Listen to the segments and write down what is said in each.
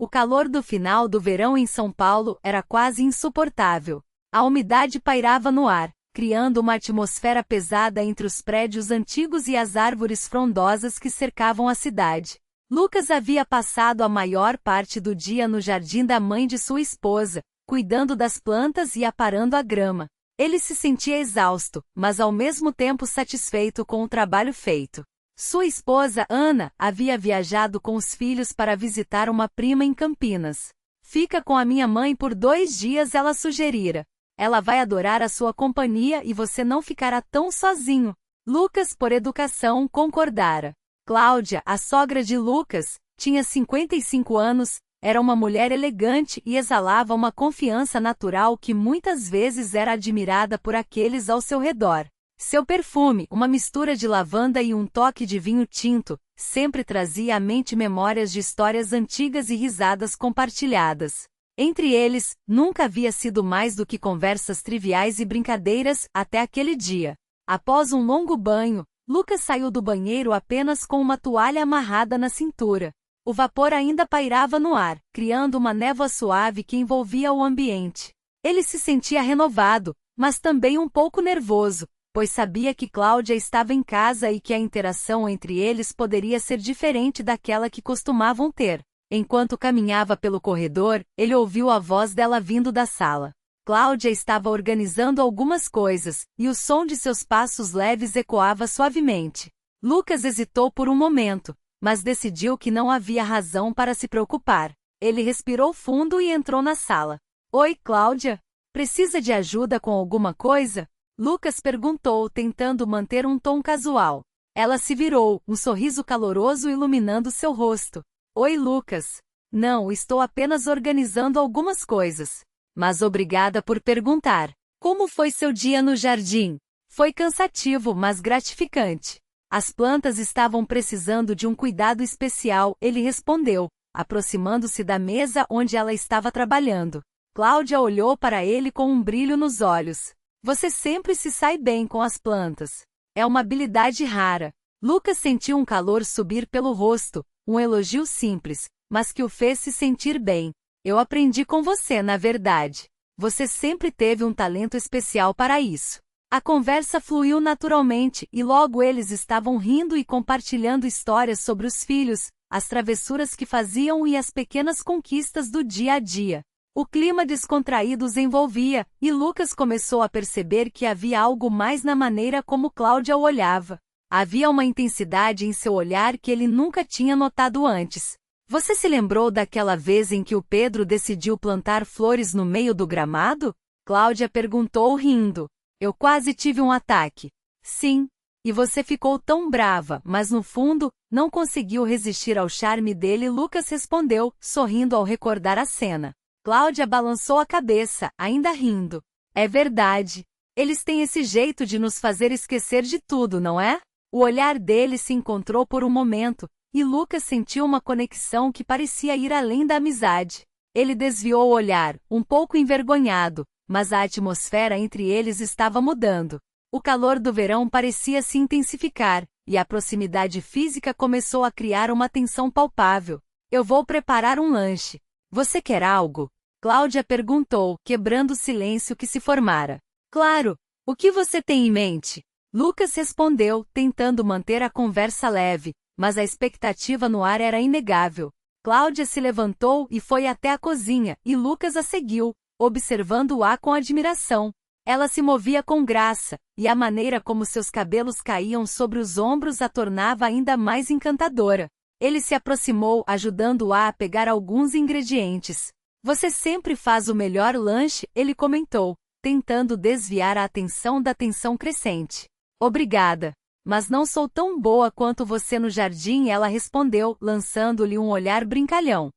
O calor do final do verão em São Paulo era quase insuportável. A umidade pairava no ar, criando uma atmosfera pesada entre os prédios antigos e as árvores frondosas que cercavam a cidade. Lucas havia passado a maior parte do dia no jardim da mãe de sua esposa, cuidando das plantas e aparando a grama. Ele se sentia exausto, mas ao mesmo tempo satisfeito com o trabalho feito. Sua esposa, Ana, havia viajado com os filhos para visitar uma prima em Campinas. "Fica com a minha mãe por 2 dias", ela sugerira. "Ela vai adorar a sua companhia e você não ficará tão sozinho." Lucas, por educação, concordara. Cláudia, a sogra de Lucas, tinha 55 anos, era uma mulher elegante e exalava uma confiança natural que muitas vezes era admirada por aqueles ao seu redor. Seu perfume, uma mistura de lavanda e um toque de vinho tinto, sempre trazia à mente memórias de histórias antigas e risadas compartilhadas. Entre eles, nunca havia sido mais do que conversas triviais e brincadeiras, até aquele dia. Após um longo banho, Lucas saiu do banheiro apenas com uma toalha amarrada na cintura. O vapor ainda pairava no ar, criando uma névoa suave que envolvia o ambiente. Ele se sentia renovado, mas também um pouco nervoso, pois sabia que Cláudia estava em casa e que a interação entre eles poderia ser diferente daquela que costumavam ter. Enquanto caminhava pelo corredor, ele ouviu a voz dela vindo da sala. Cláudia estava organizando algumas coisas, e o som de seus passos leves ecoava suavemente. Lucas hesitou por um momento, mas decidiu que não havia razão para se preocupar. Ele respirou fundo e entrou na sala. "Oi, Cláudia. Precisa de ajuda com alguma coisa?" Lucas perguntou, tentando manter um tom casual. Ela se virou, um sorriso caloroso iluminando seu rosto. "Oi, Lucas. Não, estou apenas organizando algumas coisas. Mas obrigada por perguntar. Como foi seu dia no jardim?" "Foi cansativo, mas gratificante. As plantas estavam precisando de um cuidado especial", ele respondeu, aproximando-se da mesa onde ela estava trabalhando. Cláudia olhou para ele com um brilho nos olhos. "Você sempre se sai bem com as plantas. É uma habilidade rara." Lucas sentiu um calor subir pelo rosto, um elogio simples, mas que o fez se sentir bem. "Eu aprendi com você, na verdade. Você sempre teve um talento especial para isso." A conversa fluiu naturalmente e logo eles estavam rindo e compartilhando histórias sobre os filhos, as travessuras que faziam e as pequenas conquistas do dia a dia. O clima descontraído os envolvia, e Lucas começou a perceber que havia algo mais na maneira como Cláudia o olhava. Havia uma intensidade em seu olhar que ele nunca tinha notado antes. "Você se lembrou daquela vez em que o Pedro decidiu plantar flores no meio do gramado?" Cláudia perguntou rindo. "Eu quase tive um ataque." "Sim. E você ficou tão brava, mas no fundo, não conseguiu resistir ao charme dele", Lucas respondeu, sorrindo ao recordar a cena. Cláudia balançou a cabeça, ainda rindo. "É verdade. Eles têm esse jeito de nos fazer esquecer de tudo, não é?" O olhar dele se encontrou por um momento, e Lucas sentiu uma conexão que parecia ir além da amizade. Ele desviou o olhar, um pouco envergonhado, mas a atmosfera entre eles estava mudando. O calor do verão parecia se intensificar, e a proximidade física começou a criar uma tensão palpável. "Eu vou preparar um lanche. Você quer algo?" Cláudia perguntou, quebrando o silêncio que se formara. "Claro. O que você tem em mente?" Lucas respondeu, tentando manter a conversa leve, mas a expectativa no ar era inegável. Cláudia se levantou e foi até a cozinha, e Lucas a seguiu, observando-a com admiração. Ela se movia com graça, e a maneira como seus cabelos caíam sobre os ombros a tornava ainda mais encantadora. Ele se aproximou, ajudando-a a pegar alguns ingredientes. "Você sempre faz o melhor lanche", ele comentou, tentando desviar a atenção da tensão crescente. "Obrigada. Mas não sou tão boa quanto você no jardim", ela respondeu, lançando-lhe um olhar brincalhão.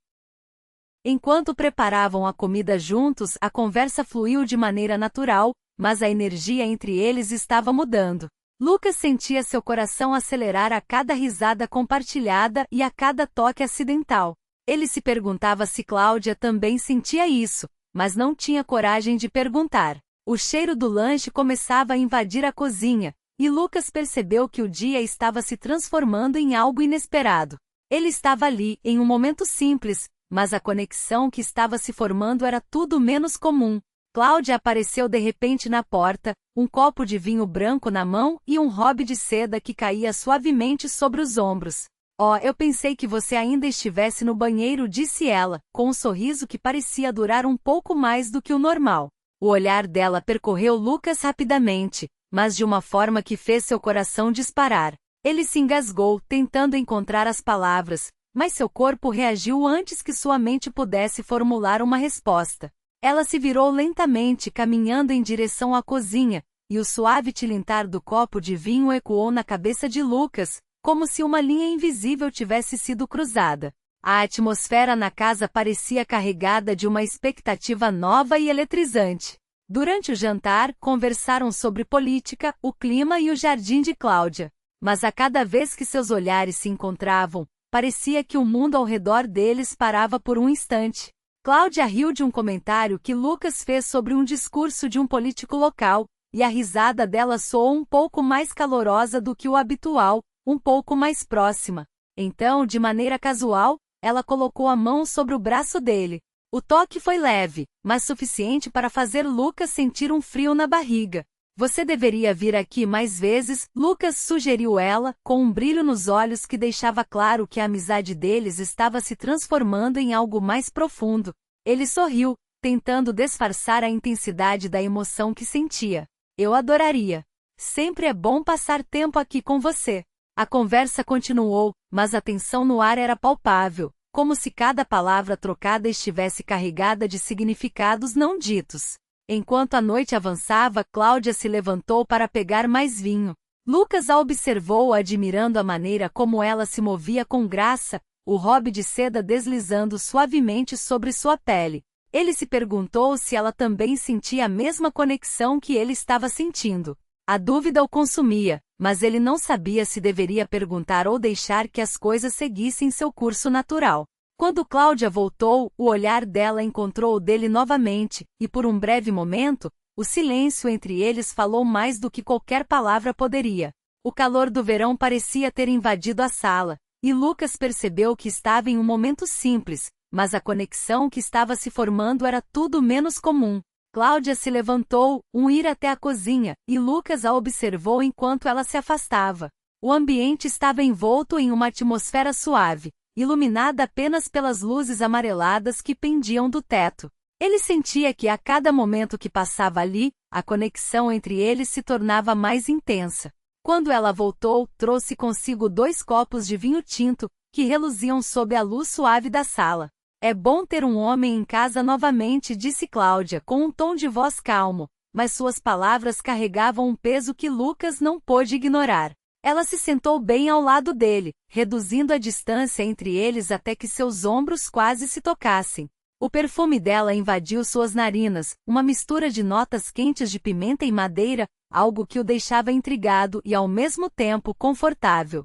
Enquanto preparavam a comida juntos, a conversa fluiu de maneira natural, mas a energia entre eles estava mudando. Lucas sentia seu coração acelerar a cada risada compartilhada e a cada toque acidental. Ele se perguntava se Cláudia também sentia isso, mas não tinha coragem de perguntar. O cheiro do lanche começava a invadir a cozinha, e Lucas percebeu que o dia estava se transformando em algo inesperado. Ele estava ali, em um momento simples, mas a conexão que estava se formando era tudo menos comum. Cláudia apareceu de repente na porta, um copo de vinho branco na mão e um robe de seda que caía suavemente sobre os ombros. Oh, eu pensei que você ainda estivesse no banheiro, disse ela, com um sorriso que parecia durar um pouco mais do que o normal. O olhar dela percorreu Lucas rapidamente, mas de uma forma que fez seu coração disparar. Ele se engasgou, tentando encontrar as palavras, mas seu corpo reagiu antes que sua mente pudesse formular uma resposta. Ela se virou lentamente, caminhando em direção à cozinha, e o suave tilintar do copo de vinho ecoou na cabeça de Lucas, como se uma linha invisível tivesse sido cruzada. A atmosfera na casa parecia carregada de uma expectativa nova e eletrizante. Durante o jantar, conversaram sobre política, o clima e o jardim de Cláudia. Mas a cada vez que seus olhares se encontravam, parecia que o mundo ao redor deles parava por um instante. Cláudia riu de um comentário que Lucas fez sobre um discurso de um político local, e a risada dela soou um pouco mais calorosa do que o habitual, um pouco mais próxima. Então, de maneira casual, ela colocou a mão sobre o braço dele. O toque foi leve, mas suficiente para fazer Lucas sentir um frio na barriga. Você deveria vir aqui mais vezes, Lucas sugeriu ela, com um brilho nos olhos que deixava claro que a amizade deles estava se transformando em algo mais profundo. Ele sorriu, tentando disfarçar a intensidade da emoção que sentia. Eu adoraria. Sempre é bom passar tempo aqui com você. A conversa continuou, mas a tensão no ar era palpável, como se cada palavra trocada estivesse carregada de significados não ditos. Enquanto a noite avançava, Cláudia se levantou para pegar mais vinho. Lucas a observou admirando a maneira como ela se movia com graça, o robe de seda deslizando suavemente sobre sua pele. Ele se perguntou se ela também sentia a mesma conexão que ele estava sentindo. A dúvida o consumia, mas ele não sabia se deveria perguntar ou deixar que as coisas seguissem seu curso natural. Quando Cláudia voltou, o olhar dela encontrou o dele novamente, e por um breve momento, o silêncio entre eles falou mais do que qualquer palavra poderia. O calor do verão parecia ter invadido a sala, e Lucas percebeu que estava em um momento simples, mas a conexão que estava se formando era tudo menos comum. Cláudia se levantou, ir até a cozinha, e Lucas a observou enquanto ela se afastava. O ambiente estava envolto em uma atmosfera suave, iluminada apenas pelas luzes amareladas que pendiam do teto. Ele sentia que a cada momento que passava ali, a conexão entre eles se tornava mais intensa. Quando ela voltou, trouxe consigo 2 copos de vinho tinto, que reluziam sob a luz suave da sala. É bom ter um homem em casa novamente, disse Cláudia com um tom de voz calmo, mas suas palavras carregavam um peso que Lucas não pôde ignorar. Ela se sentou bem ao lado dele, reduzindo a distância entre eles até que seus ombros quase se tocassem. O perfume dela invadiu suas narinas, uma mistura de notas quentes de pimenta e madeira, algo que o deixava intrigado e ao mesmo tempo confortável.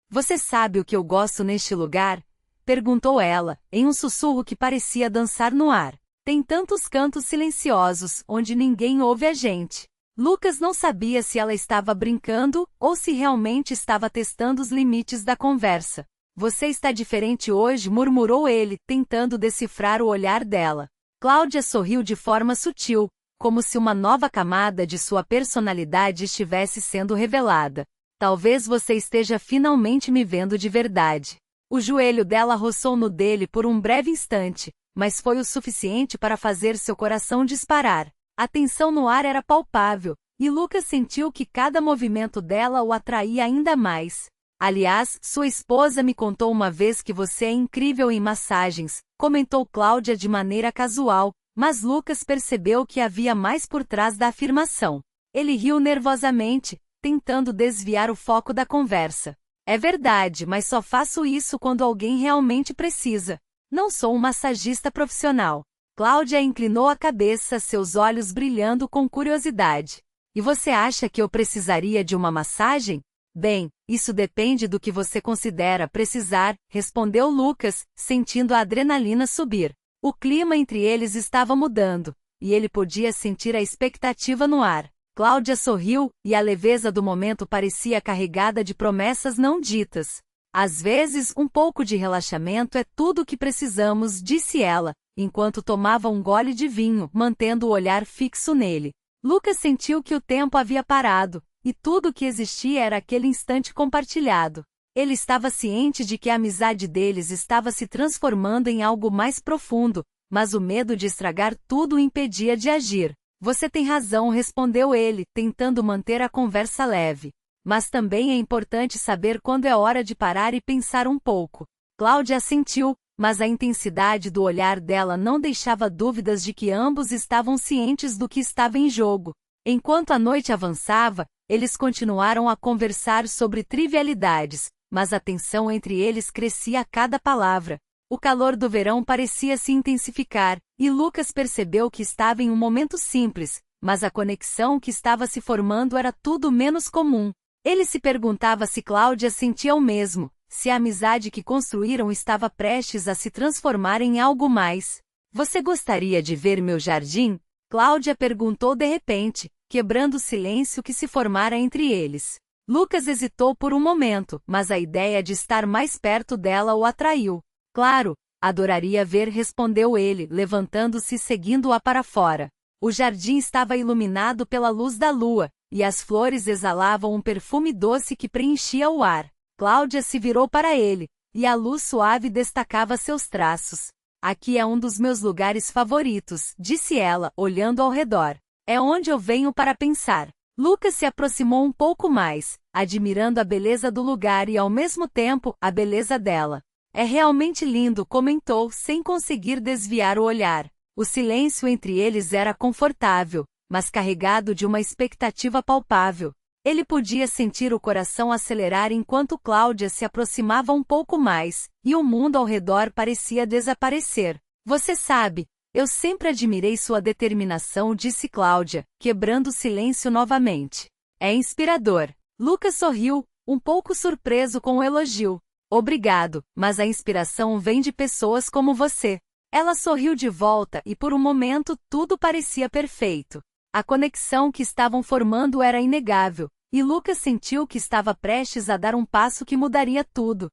Você sabe o que eu gosto neste lugar? Perguntou ela, em um sussurro que parecia dançar no ar. Tem tantos cantos silenciosos, onde ninguém ouve a gente. Lucas não sabia se ela estava brincando ou se realmente estava testando os limites da conversa. Você está diferente hoje, murmurou ele, tentando decifrar o olhar dela. Cláudia sorriu de forma sutil, como se uma nova camada de sua personalidade estivesse sendo revelada. Talvez você esteja finalmente me vendo de verdade. O joelho dela roçou no dele por um breve instante, mas foi o suficiente para fazer seu coração disparar. A tensão no ar era palpável, e Lucas sentiu que cada movimento dela o atraía ainda mais. Aliás, sua esposa me contou uma vez que você é incrível em massagens, comentou Cláudia de maneira casual, mas Lucas percebeu que havia mais por trás da afirmação. Ele riu nervosamente, tentando desviar o foco da conversa. É verdade, mas só faço isso quando alguém realmente precisa. Não sou um massagista profissional. Cláudia inclinou a cabeça, seus olhos brilhando com curiosidade. E você acha que eu precisaria de uma massagem? Bem, isso depende do que você considera precisar, respondeu Lucas, sentindo a adrenalina subir. O clima entre eles estava mudando, e ele podia sentir a expectativa no ar. Cláudia sorriu, e a leveza do momento parecia carregada de promessas não ditas. Às vezes, um pouco de relaxamento é tudo o que precisamos, disse ela, enquanto tomava um gole de vinho, mantendo o olhar fixo nele. Lucas sentiu que o tempo havia parado, e tudo o que existia era aquele instante compartilhado. Ele estava ciente de que a amizade deles estava se transformando em algo mais profundo, mas o medo de estragar tudo o impedia de agir. Você tem razão, respondeu ele, tentando manter a conversa leve. Mas também é importante saber quando é hora de parar e pensar um pouco. Cláudia assentiu, mas a intensidade do olhar dela não deixava dúvidas de que ambos estavam cientes do que estava em jogo. Enquanto a noite avançava, eles continuaram a conversar sobre trivialidades, mas a tensão entre eles crescia a cada palavra. O calor do verão parecia se intensificar, e Lucas percebeu que estava em um momento simples, mas a conexão que estava se formando era tudo menos comum. Ele se perguntava se Cláudia sentia o mesmo, se a amizade que construíram estava prestes a se transformar em algo mais. Você gostaria de ver meu jardim? Cláudia perguntou de repente, quebrando o silêncio que se formara entre eles. Lucas hesitou por um momento, mas a ideia de estar mais perto dela o atraiu. Claro, adoraria ver, respondeu ele, levantando-se e seguindo-a para fora. O jardim estava iluminado pela luz da lua, e as flores exalavam um perfume doce que preenchia o ar. Cláudia se virou para ele, e a luz suave destacava seus traços. Aqui é um dos meus lugares favoritos, disse ela, olhando ao redor. É onde eu venho para pensar. Lucas se aproximou um pouco mais, admirando a beleza do lugar e ao mesmo tempo, a beleza dela. É realmente lindo, comentou, sem conseguir desviar o olhar. O silêncio entre eles era confortável, mas carregado de uma expectativa palpável. Ele podia sentir o coração acelerar enquanto Cláudia se aproximava um pouco mais, e o mundo ao redor parecia desaparecer. Você sabe, eu sempre admirei sua determinação, disse Cláudia, quebrando o silêncio novamente. É inspirador. Lucas sorriu, um pouco surpreso com o elogio. Obrigado, mas a inspiração vem de pessoas como você. Ela sorriu de volta e por um momento tudo parecia perfeito. A conexão que estavam formando era inegável, e Lucas sentiu que estava prestes a dar um passo que mudaria tudo.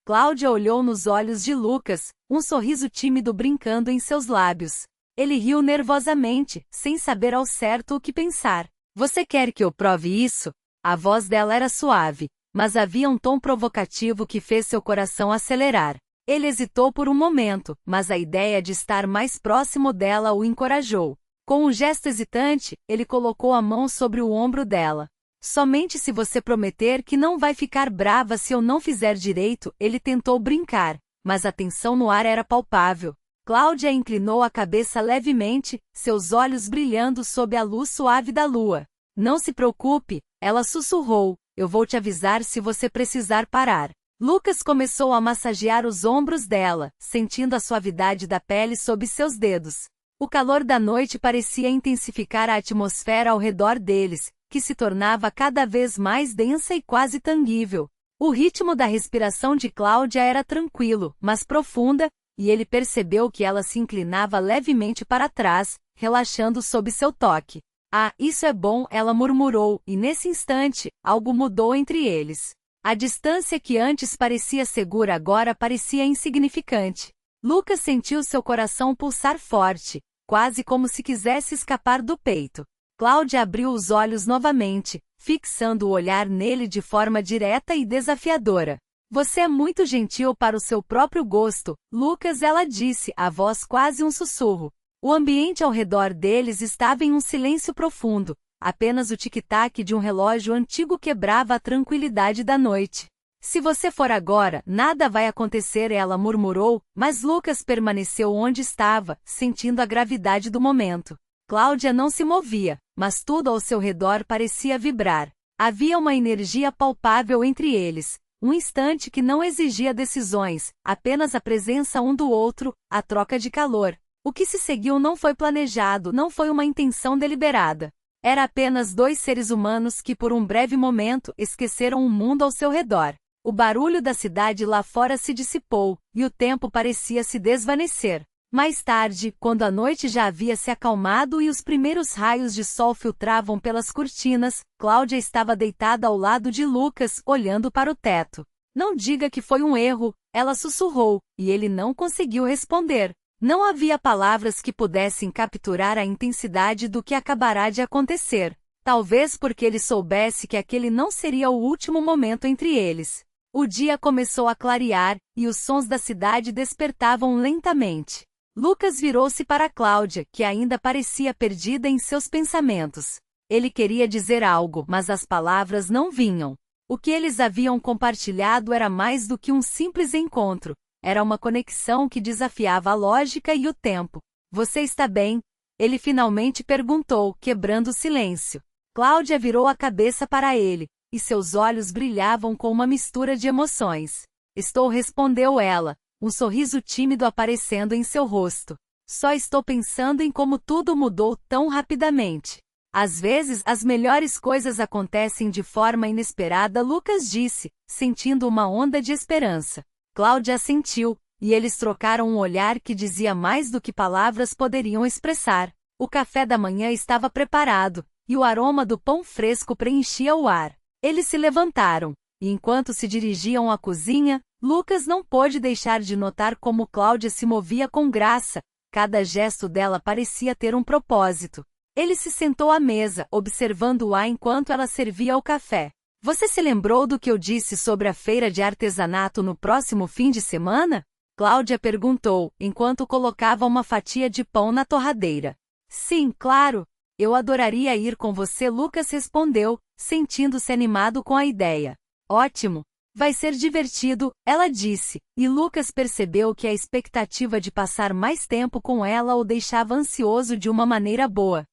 Cláudia olhou nos olhos de Lucas, um sorriso tímido brincando em seus lábios. Ele riu nervosamente, sem saber ao certo o que pensar. Você quer que eu prove isso? A voz dela era suave, mas havia um tom provocativo que fez seu coração acelerar. Ele hesitou por um momento, mas a ideia de estar mais próximo dela o encorajou. Com um gesto hesitante, ele colocou a mão sobre o ombro dela. Somente se você prometer que não vai ficar brava se eu não fizer direito, ele tentou brincar, mas a tensão no ar era palpável. Cláudia inclinou a cabeça levemente, seus olhos brilhando sob a luz suave da lua. Não se preocupe, ela sussurrou, eu vou te avisar se você precisar parar. Lucas começou a massagear os ombros dela, sentindo a suavidade da pele sob seus dedos. O calor da noite parecia intensificar a atmosfera ao redor deles, que se tornava cada vez mais densa e quase tangível. O ritmo da respiração de Cláudia era tranquilo, mas profunda, e ele percebeu que ela se inclinava levemente para trás, relaxando sob seu toque. Ah, isso é bom, ela murmurou, e nesse instante, algo mudou entre eles. A distância que antes parecia segura agora parecia insignificante. Lucas sentiu seu coração pulsar forte, quase como se quisesse escapar do peito. Cláudia abriu os olhos novamente, fixando o olhar nele de forma direta e desafiadora. Você é muito gentil para o seu próprio gosto, Lucas, ela disse, a voz quase um sussurro. O ambiente ao redor deles estava em um silêncio profundo, apenas o tic-tac de um relógio antigo quebrava a tranquilidade da noite. Se você for agora, nada vai acontecer, ela murmurou, mas Lucas permaneceu onde estava, sentindo a gravidade do momento. Cláudia não se movia, mas tudo ao seu redor parecia vibrar. Havia uma energia palpável entre eles, um instante que não exigia decisões, apenas a presença um do outro, a troca de calor. O que se seguiu não foi planejado, não foi uma intenção deliberada. Era apenas dois seres humanos que por um breve momento esqueceram o mundo ao seu redor. O barulho da cidade lá fora se dissipou, e o tempo parecia se desvanecer. Mais tarde, quando a noite já havia se acalmado e os primeiros raios de sol filtravam pelas cortinas, Cláudia estava deitada ao lado de Lucas, olhando para o teto. Não diga que foi um erro, ela sussurrou, e ele não conseguiu responder. Não havia palavras que pudessem capturar a intensidade do que acabará de acontecer. Talvez porque ele soubesse que aquele não seria o último momento entre eles. O dia começou a clarear, e os sons da cidade despertavam lentamente. Lucas virou-se para Cláudia, que ainda parecia perdida em seus pensamentos. Ele queria dizer algo, mas as palavras não vinham. O que eles haviam compartilhado era mais do que um simples encontro. Era uma conexão que desafiava a lógica e o tempo. Você está bem? Ele finalmente perguntou, quebrando o silêncio. Cláudia virou a cabeça para ele, e seus olhos brilhavam com uma mistura de emoções. Estou, respondeu ela, um sorriso tímido aparecendo em seu rosto. Só estou pensando em como tudo mudou tão rapidamente. Às vezes as melhores coisas acontecem de forma inesperada, Lucas disse, sentindo uma onda de esperança. Cláudia assentiu, e eles trocaram um olhar que dizia mais do que palavras poderiam expressar. O café da manhã estava preparado, e o aroma do pão fresco preenchia o ar. Eles se levantaram, e enquanto se dirigiam à cozinha, Lucas não pôde deixar de notar como Cláudia se movia com graça. Cada gesto dela parecia ter um propósito. Ele se sentou à mesa, observando-a enquanto ela servia o café. Você se lembrou do que eu disse sobre a feira de artesanato no próximo fim de semana? Cláudia perguntou, enquanto colocava uma fatia de pão na torradeira. Sim, claro. Eu adoraria ir com você, Lucas respondeu, sentindo-se animado com a ideia. Ótimo. Vai ser divertido, ela disse, e Lucas percebeu que a expectativa de passar mais tempo com ela o deixava ansioso de uma maneira boa.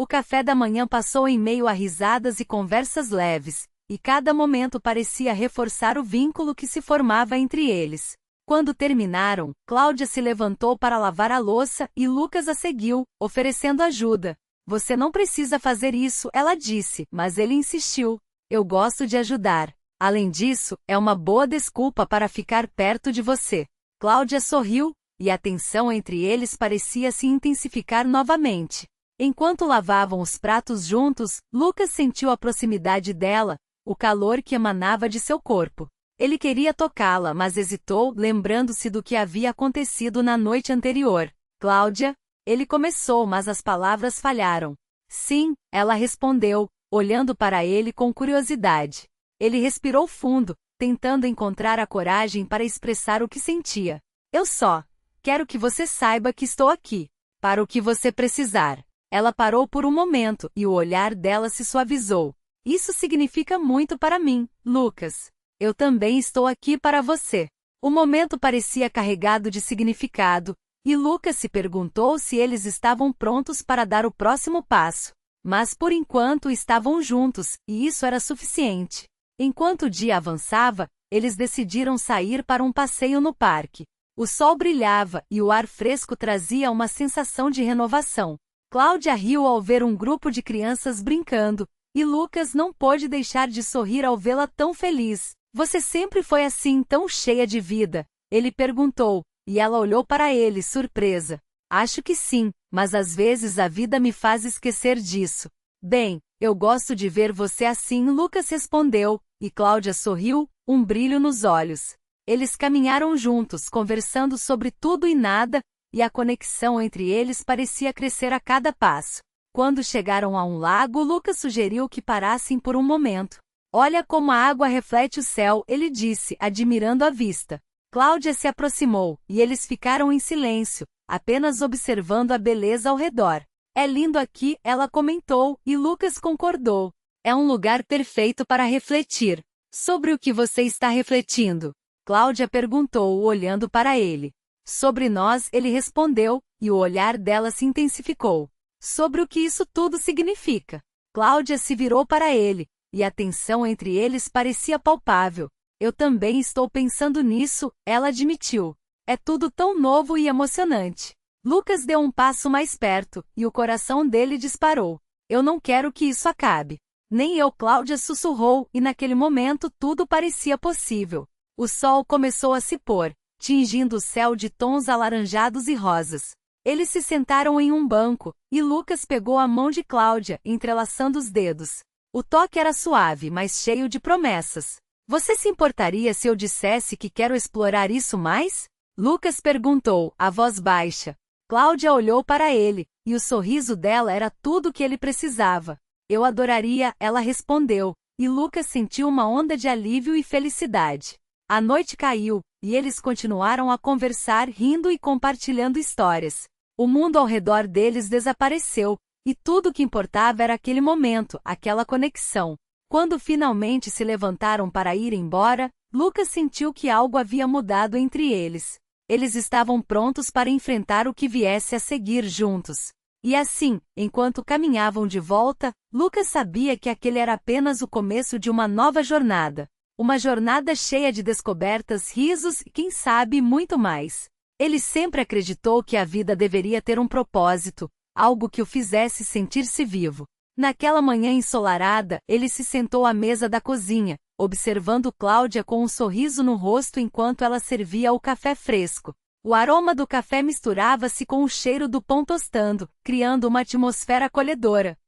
O café da manhã passou em meio a risadas e conversas leves, e cada momento parecia reforçar o vínculo que se formava entre eles. Quando terminaram, Cláudia se levantou para lavar a louça e Lucas a seguiu, oferecendo ajuda. Você não precisa fazer isso, ela disse, mas ele insistiu. Eu gosto de ajudar. Além disso, é uma boa desculpa para ficar perto de você. Cláudia sorriu, e a tensão entre eles parecia se intensificar novamente. Enquanto lavavam os pratos juntos, Lucas sentiu a proximidade dela, o calor que emanava de seu corpo. Ele queria tocá-la, mas hesitou, lembrando-se do que havia acontecido na noite anterior. Cláudia, ele começou, mas as palavras falharam. Sim, ela respondeu, olhando para ele com curiosidade. Ele respirou fundo, tentando encontrar a coragem para expressar o que sentia. Eu só quero que você saiba que estou aqui, para o que você precisar. Ela parou por um momento, e o olhar dela se suavizou. Isso significa muito para mim, Lucas. Eu também estou aqui para você. O momento parecia carregado de significado, e Lucas se perguntou se eles estavam prontos para dar o próximo passo. Mas por enquanto estavam juntos, e isso era suficiente. Enquanto o dia avançava, eles decidiram sair para um passeio no parque. O sol brilhava, e o ar fresco trazia uma sensação de renovação. Cláudia riu ao ver um grupo de crianças brincando, e Lucas não pôde deixar de sorrir ao vê-la tão feliz. Você sempre foi assim, tão cheia de vida? Ele perguntou, e ela olhou para ele, surpresa. Acho que sim, mas às vezes a vida me faz esquecer disso. Bem, eu gosto de ver você assim, Lucas respondeu, e Cláudia sorriu, um brilho nos olhos. Eles caminharam juntos, conversando sobre tudo e nada, e a conexão entre eles parecia crescer a cada passo. Quando chegaram a um lago, Lucas sugeriu que parassem por um momento. Olha como a água reflete o céu, ele disse, admirando a vista. Cláudia se aproximou, e eles ficaram em silêncio, apenas observando a beleza ao redor. É lindo aqui, ela comentou, e Lucas concordou. É um lugar perfeito para refletir. Sobre o que você está refletindo? Cláudia perguntou, olhando para ele. Sobre nós, ele respondeu, e o olhar dela se intensificou. Sobre o que isso tudo significa. Cláudia se virou para ele, e a tensão entre eles parecia palpável. Eu também estou pensando nisso, ela admitiu. É tudo tão novo e emocionante. Lucas deu um passo mais perto, e o coração dele disparou. Eu não quero que isso acabe. Nem eu, Cláudia sussurrou, e naquele momento tudo parecia possível. O sol começou a se pôr, tingindo o céu de tons alaranjados e rosas. Eles se sentaram em um banco, e Lucas pegou a mão de Cláudia, entrelaçando os dedos. O toque era suave, mas cheio de promessas. Você se importaria se eu dissesse que quero explorar isso mais? Lucas perguntou, a voz baixa. Cláudia olhou para ele, e o sorriso dela era tudo o que ele precisava. Eu adoraria, ela respondeu, e Lucas sentiu uma onda de alívio e felicidade. A noite caiu, e eles continuaram a conversar rindo e compartilhando histórias. O mundo ao redor deles desapareceu, e tudo o que importava era aquele momento, aquela conexão. Quando finalmente se levantaram para ir embora, Lucas sentiu que algo havia mudado entre eles. Eles estavam prontos para enfrentar o que viesse a seguir juntos. E assim, enquanto caminhavam de volta, Lucas sabia que aquele era apenas o começo de uma nova jornada. Uma jornada cheia de descobertas, risos e, quem sabe, muito mais. Ele sempre acreditou que a vida deveria ter um propósito, algo que o fizesse sentir-se vivo. Naquela manhã ensolarada, ele se sentou à mesa da cozinha, observando Cláudia com um sorriso no rosto enquanto ela servia o café fresco. O aroma do café misturava-se com o cheiro do pão tostando, criando uma atmosfera acolhedora.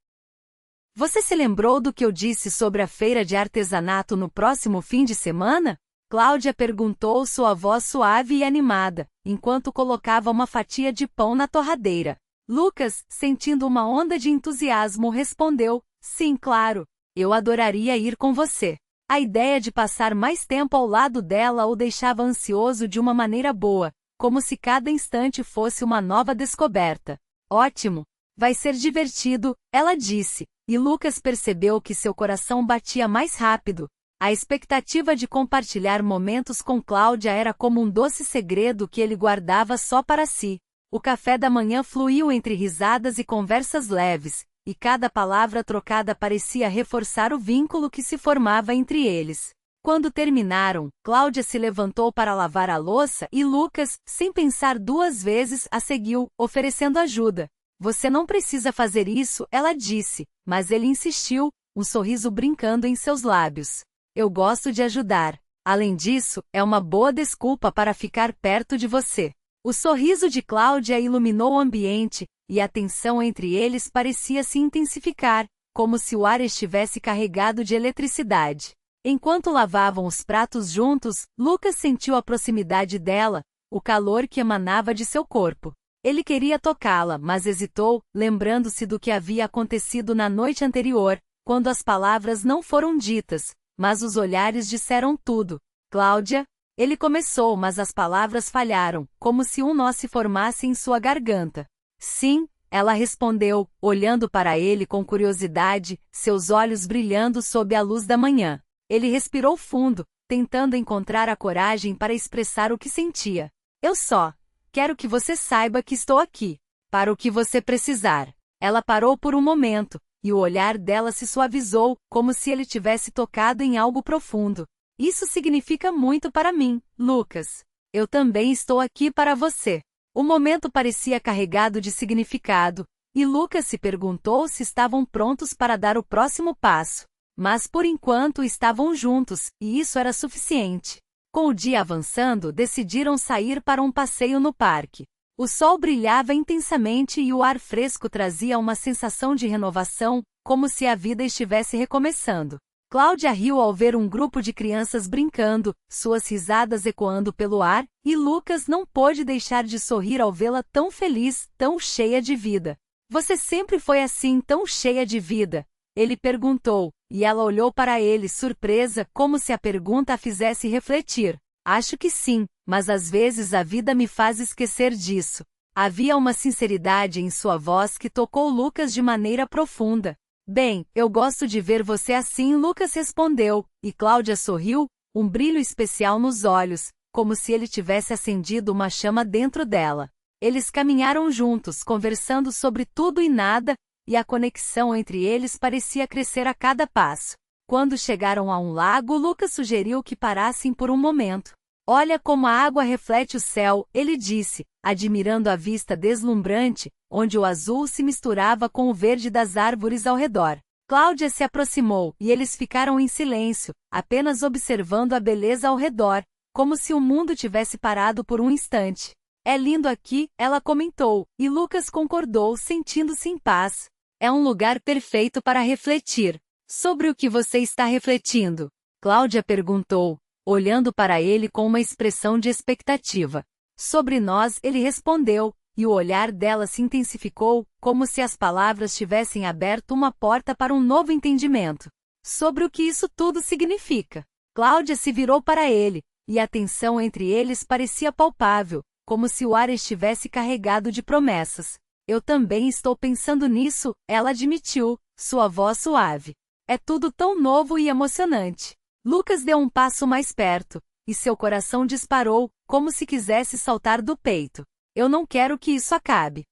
Você se lembrou do que eu disse sobre a feira de artesanato no próximo fim de semana? Cláudia perguntou, sua voz suave e animada, enquanto colocava uma fatia de pão na torradeira. Lucas, sentindo uma onda de entusiasmo, respondeu, sim, claro. Eu adoraria ir com você. A ideia de passar mais tempo ao lado dela o deixava ansioso de uma maneira boa, como se cada instante fosse uma nova descoberta. Ótimo! Vai ser divertido, ela disse, e Lucas percebeu que seu coração batia mais rápido. A expectativa de compartilhar momentos com Cláudia era como um doce segredo que ele guardava só para si. O café da manhã fluiu entre risadas e conversas leves, e cada palavra trocada parecia reforçar o vínculo que se formava entre eles. Quando terminaram, Cláudia se levantou para lavar a louça e Lucas, sem pensar duas vezes, a seguiu, oferecendo ajuda. Você não precisa fazer isso, ela disse, mas ele insistiu, um sorriso brincando em seus lábios. Eu gosto de ajudar. Além disso, é uma boa desculpa para ficar perto de você. O sorriso de Cláudia iluminou o ambiente, e a tensão entre eles parecia se intensificar, como se o ar estivesse carregado de eletricidade. Enquanto lavavam os pratos juntos, Lucas sentiu a proximidade dela, o calor que emanava de seu corpo. Ele queria tocá-la, mas hesitou, lembrando-se do que havia acontecido na noite anterior, quando as palavras não foram ditas, mas os olhares disseram tudo. Cláudia? Ele começou, mas as palavras falharam, como se um nó se formasse em sua garganta. Sim, ela respondeu, olhando para ele com curiosidade, seus olhos brilhando sob a luz da manhã. Ele respirou fundo, tentando encontrar a coragem para expressar o que sentia. Eu só quero que você saiba que estou aqui, para o que você precisar. Ela parou por um momento, e o olhar dela se suavizou, como se ele tivesse tocado em algo profundo. Isso significa muito para mim, Lucas. Eu também estou aqui para você. O momento parecia carregado de significado, e Lucas se perguntou se estavam prontos para dar o próximo passo. Mas por enquanto estavam juntos, e isso era suficiente. Com o dia avançando, decidiram sair para um passeio no parque. O sol brilhava intensamente e o ar fresco trazia uma sensação de renovação, como se a vida estivesse recomeçando. Cláudia riu ao ver um grupo de crianças brincando, suas risadas ecoando pelo ar, e Lucas não pôde deixar de sorrir ao vê-la tão feliz, tão cheia de vida. Você sempre foi assim, tão cheia de vida? Ele perguntou, e ela olhou para ele surpresa, como se a pergunta a fizesse refletir. Acho que sim, mas às vezes a vida me faz esquecer disso. Havia uma sinceridade em sua voz que tocou Lucas de maneira profunda. Bem, eu gosto de ver você assim, Lucas respondeu, e Cláudia sorriu, um brilho especial nos olhos, como se ele tivesse acendido uma chama dentro dela. Eles caminharam juntos, conversando sobre tudo e nada, e a conexão entre eles parecia crescer a cada passo. Quando chegaram a um lago, Lucas sugeriu que parassem por um momento. Olha como a água reflete o céu, ele disse, admirando a vista deslumbrante, onde o azul se misturava com o verde das árvores ao redor. Cláudia se aproximou, e eles ficaram em silêncio, apenas observando a beleza ao redor, como se o mundo tivesse parado por um instante. É lindo aqui, ela comentou, e Lucas concordou, sentindo-se em paz. É um lugar perfeito para refletir. Sobre o que você está refletindo? Cláudia perguntou, olhando para ele com uma expressão de expectativa. Sobre nós, ele respondeu, e o olhar dela se intensificou, como se as palavras tivessem aberto uma porta para um novo entendimento. Sobre o que isso tudo significa. Cláudia se virou para ele, e a tensão entre eles parecia palpável, como se o ar estivesse carregado de promessas. Eu também estou pensando nisso, ela admitiu, sua voz suave. É tudo tão novo e emocionante. Lucas deu um passo mais perto, e seu coração disparou, como se quisesse saltar do peito. Eu não quero que isso acabe.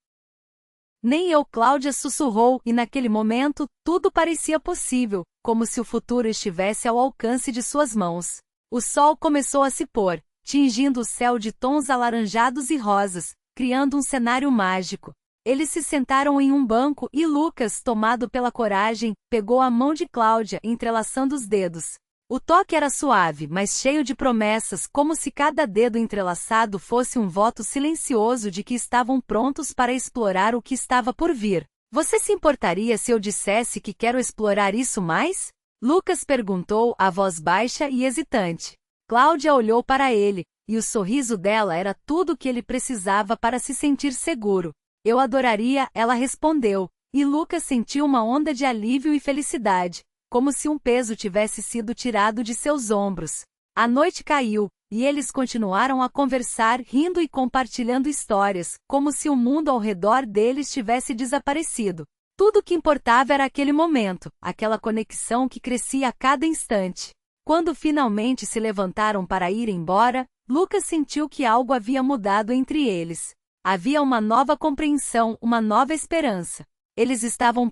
Nem eu, Cláudia sussurrou, e naquele momento, tudo parecia possível, como se o futuro estivesse ao alcance de suas mãos. O sol começou a se pôr, tingindo o céu de tons alaranjados e rosas, criando um cenário mágico. Eles se sentaram em um banco e Lucas, tomado pela coragem, pegou a mão de Cláudia, entrelaçando os dedos. O toque era suave, mas cheio de promessas, como se cada dedo entrelaçado fosse um voto silencioso de que estavam prontos para explorar o que estava por vir. Você se importaria se eu dissesse que quero explorar isso mais? Lucas perguntou, a voz baixa e hesitante. Cláudia olhou para ele, e o sorriso dela era tudo o que ele precisava para se sentir seguro. Eu adoraria, ela respondeu, e Lucas sentiu uma onda de alívio e felicidade, como se um peso tivesse sido tirado de seus ombros. A noite caiu, e eles continuaram a conversar, rindo e compartilhando histórias, como se o mundo ao redor deles tivesse desaparecido. Tudo o que importava era aquele momento, aquela conexão que crescia a cada instante. Quando finalmente se levantaram para ir embora, Lucas sentiu que algo havia mudado entre eles. Havia uma nova compreensão, uma nova esperança. Eles estavam